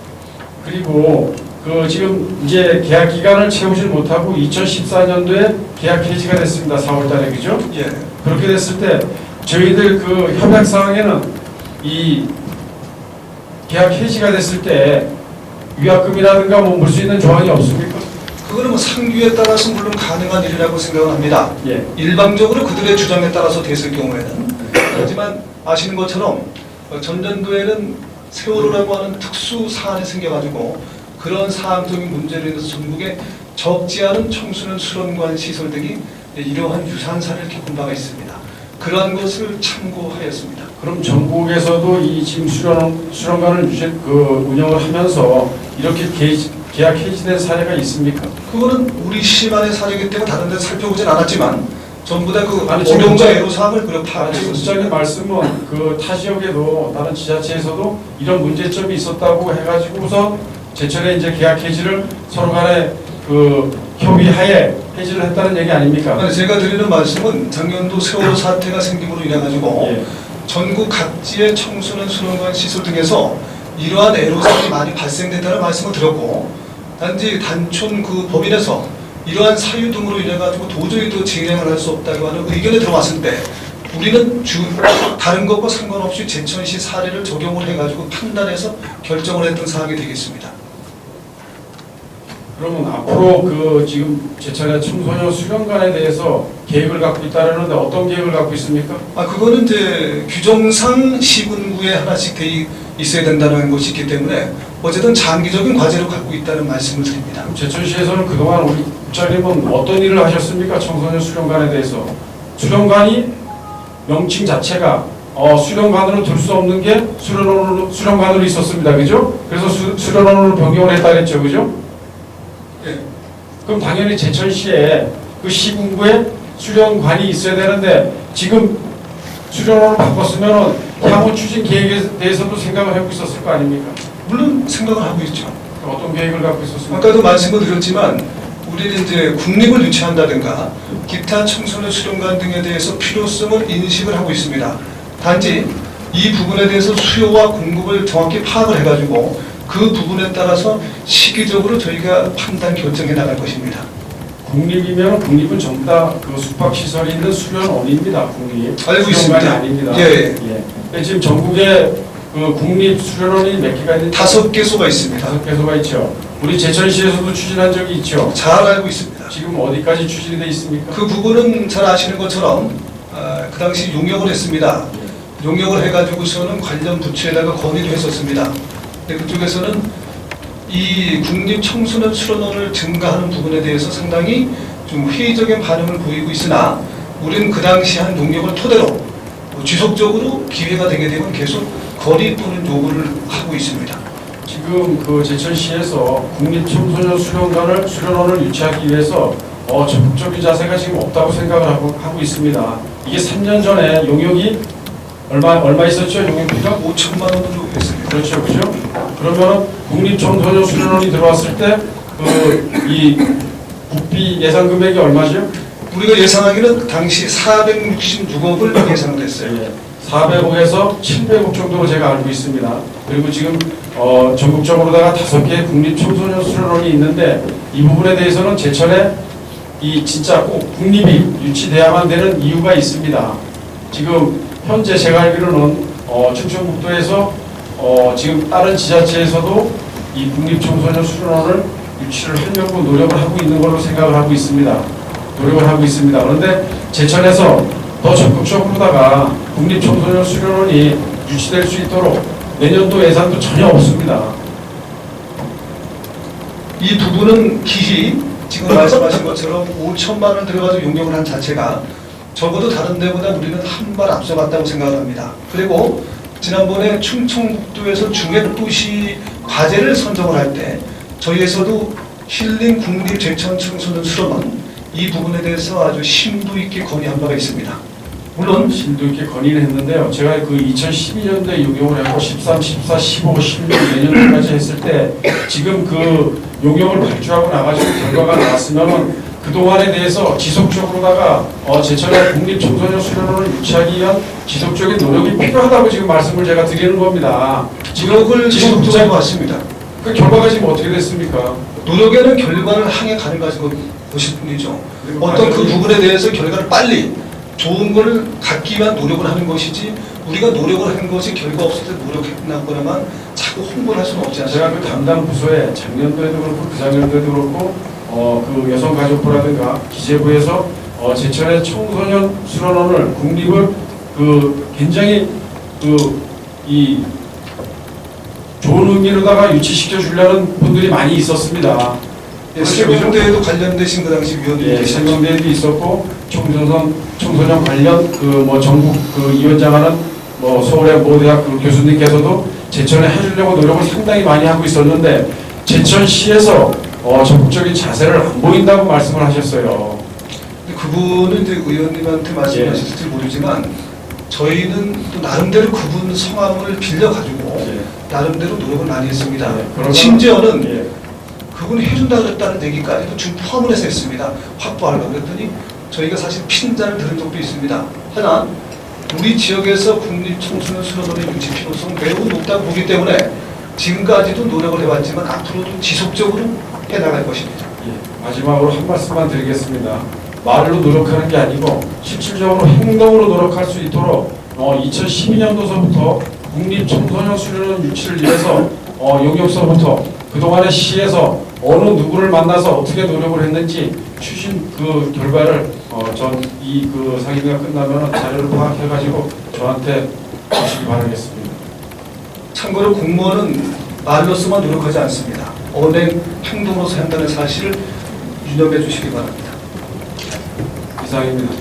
S4: 그리고 그 지금 이제 계약 기간을 채우질 못하고 2014년도에 계약 해지가 됐습니다. 4월달에 그죠?
S3: 예.
S4: 그렇게 됐을 때 저희들 그 협약 사항에는 이 계약 해지가 됐을 때 위약금이라든가 뭐 물 수 있는 조항이 없습니까?
S3: 그거는 뭐 상규에 따라서 물론 가능한 일이라고 생각을 합니다.
S4: 예.
S3: 일방적으로 그들의 주장에 따라서 됐을 경우에는. 하지만 아시는 것처럼 전년도에는 세월호라고 하는 특수 사안이 생겨가지고 그런 사항적인 문제로 인해서 전국에 적지 않은 청소년 수련관 시설 등이 이러한 유사한 사례를 겪은 바가 있습니다. 그러한 것을 참고하였습니다.
S4: 그럼 전국에서도 이 지금 수련관을 운영을 하면서 이렇게 계약 해지된 사례가 있습니까?
S3: 그거는 우리 시만의 사례이기 때문에 다른 데 살펴보진 않았지만 전부 다 그
S4: 아니, 지금
S3: 어려움과
S4: 국장-
S3: 애로사항을 그렇게
S4: 지금
S3: 파악했습니다.
S4: 국장님 말씀은 그 타 지역에도 다른 지자체에서도 이런 문제점이 있었다고 해가지고서 제철에 이제 계약 해지를 서로 간에 그 협의하에 해지를 했다는 얘기 아닙니까?
S3: 아니, 제가 드리는 말씀은 작년도 세월호 사태가 생김으로 인해 가지고
S4: 예.
S3: 전국 각지의 청소년 수련관 시설 등에서 이러한 애로사항이 많이 발생된다는 말씀을 드렸고 단지 단촌 그 법인에서 이러한 사유 등으로 인해 가지고 도저히 또 진행을 할 수 없다고 하는 의견이 들어왔을 때 우리는 다른 것과 상관없이 제천시 사례를 적용을 해가지고 판단해서 결정을 했던 사항이 되겠습니다.
S4: 그러면 앞으로 그 지금 제천의 청소년 수련관에 대해서 계획을 갖고 있다는데 어떤 계획을 갖고 있습니까?
S3: 그거는 이제 규정상 시군구에 하나씩 돼 있어야 된다는 것이 있기 때문에 어쨌든 장기적인 과제로 갖고 있다는 말씀을 드립니다.
S4: 제천시에서는 그동안 우리 국장님은 어떤 일을 하셨습니까? 청소년 수련관에 대해서. 수련관이 명칭 자체가 수련관으로 둘 수 없는 게 수련관으로 있었습니다. 그죠? 그래서 수련원으로 변경을 했다 그랬죠. 그죠?
S3: 예.
S4: 그럼 당연히 제천시에 그 시군구에 수련관이 있어야 되는데 지금 수련원을 바꿨으면 향후 추진 계획에 대해서도 생각을 하고 있었을 거 아닙니까?
S3: 물론 생각을 하고 있죠.
S4: 어떤 계획을 갖고 있었습니까?
S3: 아까도 말씀을 드렸지만 우리는 이제 국립을 유치한다든가 기타 청소년 수련관 등에 대해서 필요성을 인식을 하고 있습니다. 단지 이 부분에 대해서 수요와 공급을 정확히 파악을 해가지고 그 부분에 따라서 시기적으로 저희가 판단 결정해 나갈 것입니다.
S4: 국립이면 국립은 전부 다 그 숙박 시설이 있는 수련원입니다. 국립.
S3: 알고
S4: 수련관이
S3: 있습니다.
S4: 아닙니다.
S3: 예.
S4: 근데 지금 전국에 그 국립 수련원이 몇 개가 있는지
S3: 5개소가 있습니다.
S4: 5개소가 있죠. 우리 제천시에서도 추진한 적이 있죠.
S3: 잘 알고 있습니다.
S4: 지금 어디까지 추진이 돼 있습니까?
S3: 그 부분은 잘 아시는 것처럼 그 당시 용역을 했습니다. 용역을 해가지고서는 관련 부처에다가 건의도 했었습니다. 근데 그쪽에서는 이 국립 청소년 수련원을 증가하는 부분에 대해서 상당히 좀 회의적인 반응을 보이고 있으나 우리는 그 당시 한 용역을 토대로 지속적으로 기회가 되게 되면 계속 건의 또는 요구를 하고 있습니다.
S4: 지금 그 제천시에서 국립 청소년 수련원을 유치하기 위해서 적극적인 자세가 지금 없다고 생각을 하고 있습니다. 이게 3년 전에 용역이 얼마 있었죠? 용역비가
S3: 5천만 원으로 했습니다.
S4: 그렇죠, 그죠? 그러면 국립 청소년 수련원이 들어왔을 때 이 국비 예산 금액이 얼마죠?
S3: 우리가 예상하기는 당시 466억을 예상을 했어요.
S4: 400억에서 700억 정도로 제가 알고 있습니다. 그리고 지금 전국적으로다가 5개의 국립 청소년 수련원이 있는데 이 부분에 대해서는 제천에 이 진짜 꼭 국립이 유치돼야만 되는 이유가 있습니다. 지금 현재 제가 알기로는 충청북도에서 지금 다른 지자체에서도 이 국립 청소년 수련원을 유치를 하려고 노력을 하고 있는 걸로 생각을 하고 있습니다. 그런데 제천에서 더 적극적으로다가 국립 청소년 수련원이 유치될 수 있도록 내년도 예산도 전혀 없습니다.
S3: 이 부분은 기히 지금 말씀하신 것처럼 5천만 원 들어가서 용역을 한 자체가 적어도 다른 데보다 우리는 한 발 앞서갔다고 생각합니다. 그리고 지난번에 충청북도에서 중획도시 과제를 선정을 할 때 저희에서도 힐링 국립 제천 청소년 수련원 이 부분에 대해서 아주 심도 있게 건의한 바가 있습니다. 물론
S4: 심도 있게 건의를 했는데요. 제가 그 2012년도에 용역을 하고 13, 14, 15, 16 내년도까지 했을 때 지금 그 용역을 발주하고 나가지고 결과가 나왔으면 그동안에 대해서 지속적으로다가 제천의 국립 청소년 수련원을 유치하기 위한 지속적인 노력이 필요하다고 지금 말씀을 제가 드리는 겁니다.
S3: 노력을
S4: 지금
S3: 지속적으로 왔습니다.
S4: 그 결과가 지금 어떻게 됐습니까?
S3: 노력에는 결과를 향해 가는 가지고 보실 뿐이죠. 어떤 그 부분에 대해서 결과를 빨리 좋은 거를 갖기 위한 노력을 하는 것이지 우리가 노력을 한 것이 결과 없을 때 노력했나거나만 자꾸 홍보를 할 수는 없지 않습니까?
S4: 제가 그 담당 부서에 작년도에도 그렇고 그작년도에도 그렇고 그 여성가족부라든가 기재부에서 제천의 청소년 수련원을 국립을 굉장히 이 좋은 의미로다가 유치시켜 주려는 분들이 많이 있었습니다.
S3: 예, 세종대에도 관련되신 그 당시 위원님이
S4: 예,
S3: 계셨죠.
S4: 세종대에도 있었고 청소년 관련 전국 위원장하는 서울의 모 대학 교수님께서도 제천에 해주려고 노력을 상당히 많이 하고 있었는데 제천시에서 적극적인 자세를 안 보인다고 말씀을 하셨어요.
S3: 그분은 이제 의원님한테 말씀하실지 모르지만 저희는 또 나름대로 그분 성함을 빌려가지고 나름대로 노력을 많이 했습니다. 심지어는 그분이 해준다고 했다는 얘기까지도 좀 포함을 해서 했습니다. 확보하려고 그랬더니 저희가 사실 핀잔을 들은 적도 있습니다. 하나 우리 지역에서 국립 청소년 수련원의 유치 필요성 매우 높다고 보기 때문에 지금까지도 노력을 해왔지만 앞으로도 지속적으로 해나갈 것입니다.
S4: 마지막으로 한 말씀만 드리겠습니다. 말로 노력하는 게 아니고 실질적으로 행동으로 노력할 수 있도록 2012년도서부터 국립 청소년 수련원 유치를 위해서 용역서부터 그동안의 시에서 어느 누구를 만나서 어떻게 노력을 했는지 추진 그 결과를 이 상임위가 끝나면 자료를 파악해가지고 저한테 주시기 바라겠습니다.
S3: 참고로 공무원은 말로서만 노력하지 않습니다. 언행 행동으로서 한다는 사실을 유념해 주시기 바랍니다.
S4: 이상입니다.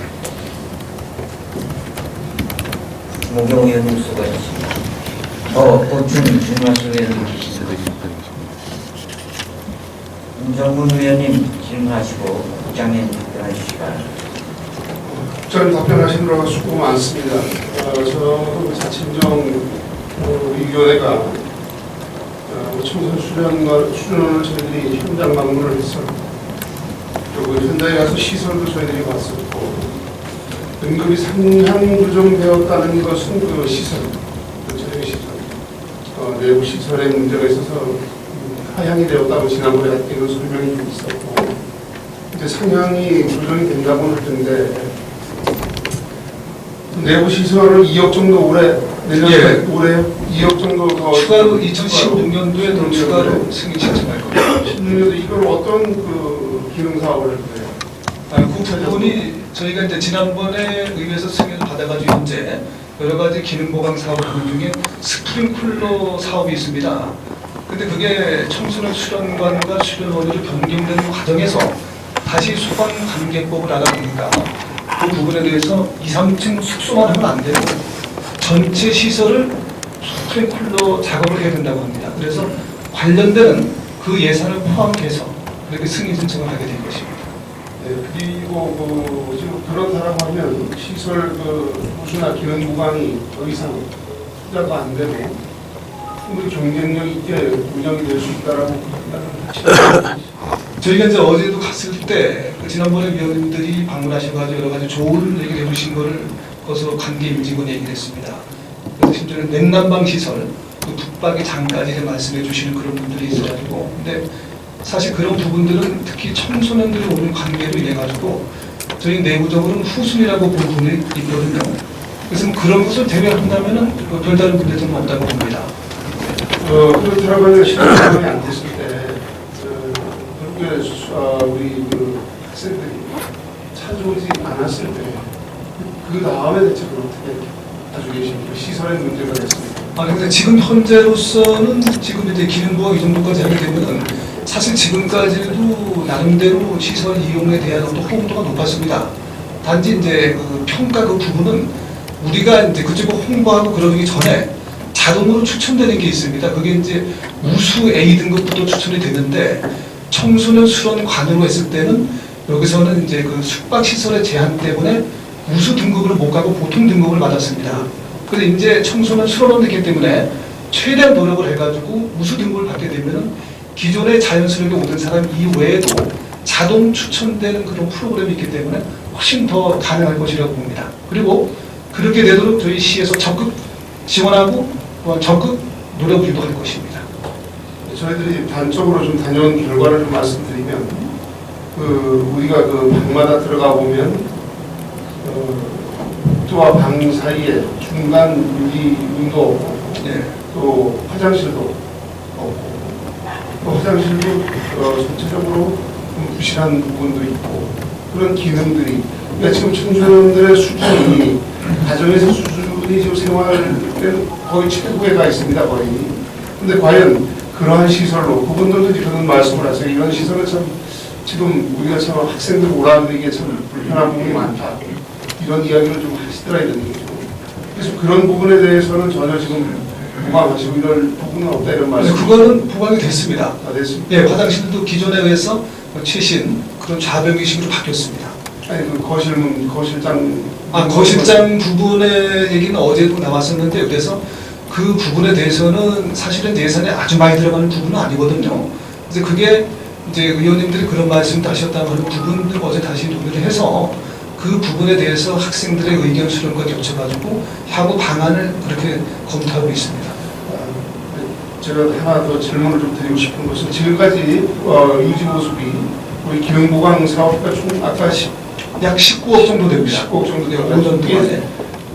S1: 김호경 의원님 수고하셨습니다. 보충 질문하실 의원님 계시죠? 김정문 의원님 질문하시고 국장님 답변해 주시기 바랍니다.
S5: 국장님 답변하시느라 수고 많습니다. 저도 자치행정 위원회가 청소년 수련원을 저희들이 현장 방문을 했었고 그리고 현장에 가서 시설도 저희들이 봤었고 등급이 상향 규정되었다는 것은 그 시설, 저희 시설 내부 시설에 문제가 있어서 하향이 되었다고 지난번에 했던 설명이 좀 있었고 이제 상향이 조정이 된다고는 하던데 내부 시설을 2억 정도 내년에 올해 2억 정도 더
S3: 추가로 2016년도에 더 추가로 승인 신청할 겁니다.
S5: 16년도 이걸 어떤 기능 사업을 했어요?
S3: 그 부분이 저희가 이제 지난번에 의회에서 승인을 받아가지고 현재 여러 가지 기능 보강 사업 중에 스프링클러 사업이 있습니다. 근데 그게 청소년 수련관과 수련원으로 변경되는 과정에서 다시 소방 관계법을 알아보니까 그 부분에 대해서 2, 3층 숙소만 하면 안 되고 전체 시설을 스프링클러 작업을 해야 된다고 합니다. 그래서 관련되는 그 예산을 포함해서 그렇게 승인 신청을 하게 된 것입니다.
S5: 네, 그리고 지금 그렇다라고 하면 시설 보수나 기능 보강이 더 이상 투자가 안 되고 충분히 경쟁력 있게 운영이 될 수 있다라고 생각을
S3: 저희가 이제 어제도 갔을 때 지난번에 위원님들이 방문하셔가지고 여러 가지 좋은 얘기를 해주신 거를 거기서 관계 임직원 얘기를 했습니다. 그래서 심지어는 냉난방 시설, 그 붙박이 장까지 말씀해 주시는 그런 분들이 있어가지고, 근데 사실 그런 부분들은 특히 청소년들이 오는 관계로 인해 가지고 저희 내부적으로는 후순위라고 보는 분이 있거든요. 그래서 그런 것을 대비한다면은 별다른 문제점은 없다고 봅니다.
S5: 그렇다고 하면 시간 상황이 안 됐을 때, 우리 그 학생들이 찾아오지 않았을 때, 그 다음에 대책을 어떻게 가지고 계십니까? 시설의 문제가 됐습니다.
S3: 근데 지금 현재로서는 지금 이제 기능부가 이 정도까지 하게 되면은 사실 지금까지도 나름대로 시설 이용에 대한 어떤 호응도가 높았습니다. 단지 이제 그 평가 그 부분은 우리가 이제 그쪽을 홍보하고 그러기 전에 자동으로 추천되는 게 있습니다. 그게 이제 우수 A 등급부터 추천이 되는데 청소년 수련관으로 했을 때는 여기서는 이제 그 숙박 시설의 제한 때문에 우수 등급으로 못 가고 보통 등급을 받았습니다. 그래서 이제 청소년 수련원 됐기 때문에 최대한 노력을 해가지고 우수 등급을 받게 되면은 기존에 자연스럽게 오던 사람 이외에도 자동 추천되는 그런 프로그램이 있기 때문에 훨씬 더 가능할 것이라고 봅니다. 그리고 그렇게 되도록 저희 시에서 적극 지원하고 적극 노력을 유도할 것입니다.
S5: 저희들이 단적으로 좀 다녀온 결과를 좀 말씀드리면, 우리가 그 방마다 들어가 보면 복도와 방 사이에 중간 유리문도 없고, 또 화장실도 없고, 또 화장실도 전체적으로 좀 부실한 부분도 있고, 그런 기능들이, 그러니까 지금 청소년들의 수준이 가정에서 수준이 지금 생활에는 거의 최고에 가 있습니다, 거의. 근데 과연 그러한 시설로, 그분들도 이런 말씀을 하세요. 이런 시설은 참 지금 우리가 참 학생들 오라는 이게 참 불편한 부분이 많다, 이런 이야기를 좀 하시더라, 이런 얘기죠. 그래서 그런 부분에 대해서는 전혀 지금 보강하시고 이런 부분은 없다, 이런 말씀.
S3: 그거는 보강이 됐습니다.
S5: 됐습니다.
S3: 예, 화장실도 기존에 의해서 최신 그런 좌변기식으로 바뀌었습니다.
S5: 아니, 그 거실장.
S3: 거실장 부분의 얘기는 어제도 나왔었는데, 그래서 그 부분에 대해서는 사실은 예산이 아주 많이 들어가는 부분은 아니거든요. 그래서 그게 이제 의원님들이 그런 말씀을 하셨다는 부분들 어제 다시 논의를 해서 그 부분에 대해서 학생들의 의견 수렴과 겹쳐가지고 향후 방안을 그렇게 검토하고 있습니다.
S5: 제가 하나 더 질문을 좀 드리고 싶은 것은, 지금까지 유지 보수비 우리 기능보강 사업가 총 아까
S3: 약 19억 정도 됩니다.
S5: 19억 정도 돼요.
S3: 5년 동안에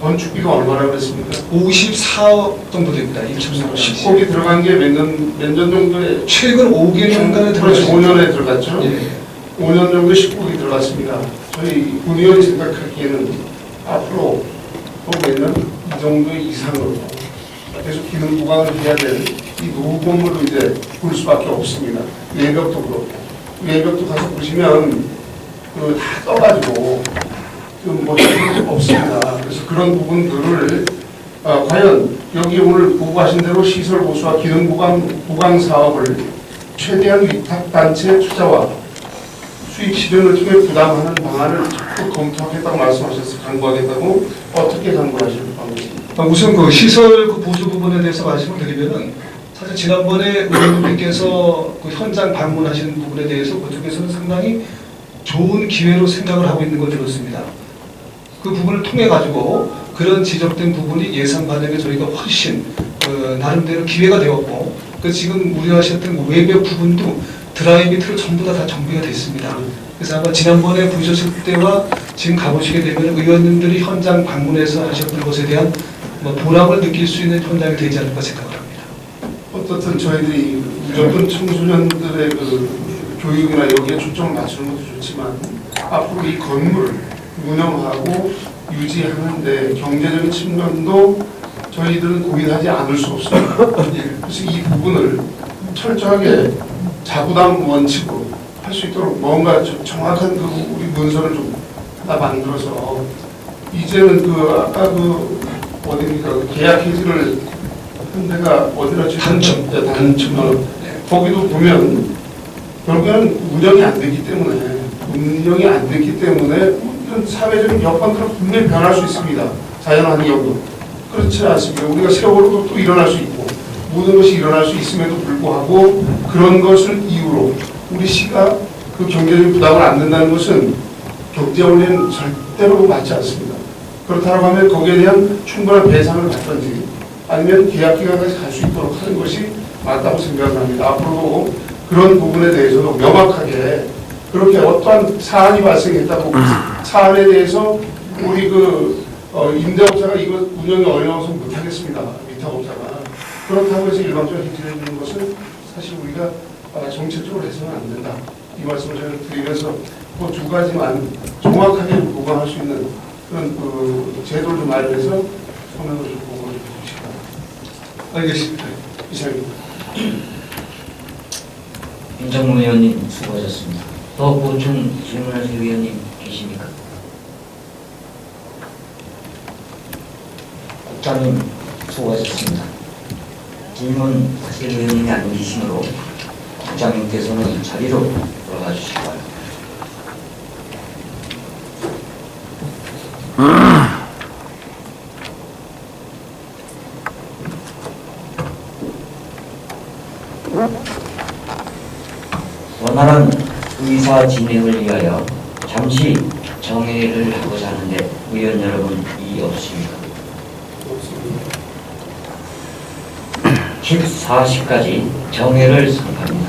S5: 건축비가 얼마나 그랬습니까?
S3: 54억 정도 됩니다. 2000년
S5: 10억이 들어간 게 몇 년 정도에?
S3: 최근 5개년간에
S5: 그렇죠. 5년에 들어갔죠.
S3: 예.
S5: 5년 정도 10억이 들어갔습니다. 저희 군의원이 생각하기에는 앞으로 또 매년 이 정도 이상으로 계속 기능 보강을 해야 될 이 노후 건물로 이제 볼 수밖에 없습니다. 외벽도 그렇고, 외벽도 가서 보시면 다 떠가지고 뭐 없습니다. 그래서 그런 부분들을 과연 여기 오늘 보고하신 대로 시설 보수와 기능 보강 사업을 최대한 위탁단체 투자와 수익 실현을 통해 부담하는 방안을 적극 검토하겠다고 말씀하셔서 강구하겠다고, 어떻게 강구하실 방법입니까?
S3: 우선 그 시설 그 보수 부분에 대해서 말씀을 드리면은, 사실 지난번에 의원님께서 그 현장 방문하신 부분에 대해서 그쪽에서는 상당히 좋은 기회로 생각을 하고 있는 걸 들었습니다. 그 부분을 통해 가지고 그런 지적된 부분이 예산 반영에 저희가 훨씬 나름대로 기회가 되었고, 그 지금 우려하셨던 그 외벽 부분도 드라이비트로 전부 다 정비가 됐습니다. 그래서 아마 지난번에 보셨을 때와 지금 가보시게 되면 의원님들이 현장 방문해서 하셨던 것에 대한 보람을 느낄 수 있는 현장이 되지 않을까 생각을 합니다.
S5: 어떻든 저희들이 무조건 청소년들의 그 교육이나 여기에 초점을 맞추는 것도 좋지만, 앞으로 이 건물을 운영하고 유지하는데 경제적인 측면도 저희들은 고민하지 않을 수 없습니다. 그래서 이 부분을 철저하게 자부담 원칙으로 할 수 있도록 뭔가 정확한 그 우리 문서를 좀 하나 만들어서, 이제는 아까 어디입니까? 계약 해지를 한 데가 어디라
S3: 단청.
S5: 단청. 거기도 보면 결국에는 운영이 안 되기 때문에 이런 사회적인 여건들은 분명히 변할 수 있습니다. 자연환경도 그렇지 않습니다. 우리가 세월호도 또 일어날 수 있고 모든 것이 일어날 수 있음에도 불구하고 그런 것을 이유로 우리 시가 그 경제적인 부담을 안는다는 것은 경제 원리는 절대로 맞지 않습니다. 그렇다고 하면 거기에 대한 충분한 배상을 받든지, 아니면 계약 기간까지 갈 수 있도록 하는 것이 맞다고 생각합니다. 앞으로도 그런 부분에 대해서도 명확하게 그렇게 어떠한 사안이 발생했다고 사안에 대해서 우리 임대업자가 이거 운영이 어려워서 못하겠습니다. 위탁업자가. 그렇다고 해서 일방적으로 해결해 주는 것은 사실 우리가 정책적으로 해서는 안 된다. 이 말씀을 저는 드리면서 그 두 가지만 정확하게 보강할 수 있는 그런 제도를 좀 마련해서 서면으로 좀 보고를 해주시기 바랍니다.
S3: 알겠습니다.
S5: 이상입니다.
S1: 윤정무 의원님 수고하셨습니다. 더 보충 질문하실 의원님 계십니까? 국장님 수고하셨습니다. 질문하실 의원님이 안 계시므로 국장님께서는 자리로 돌아가 주시기 바랍니다. 원활한 의사 진행을 위하여 잠시 정회를 하고자 하는데 의원 여러분 이의 없으십니까? 14시까지 정회를 선포합니다.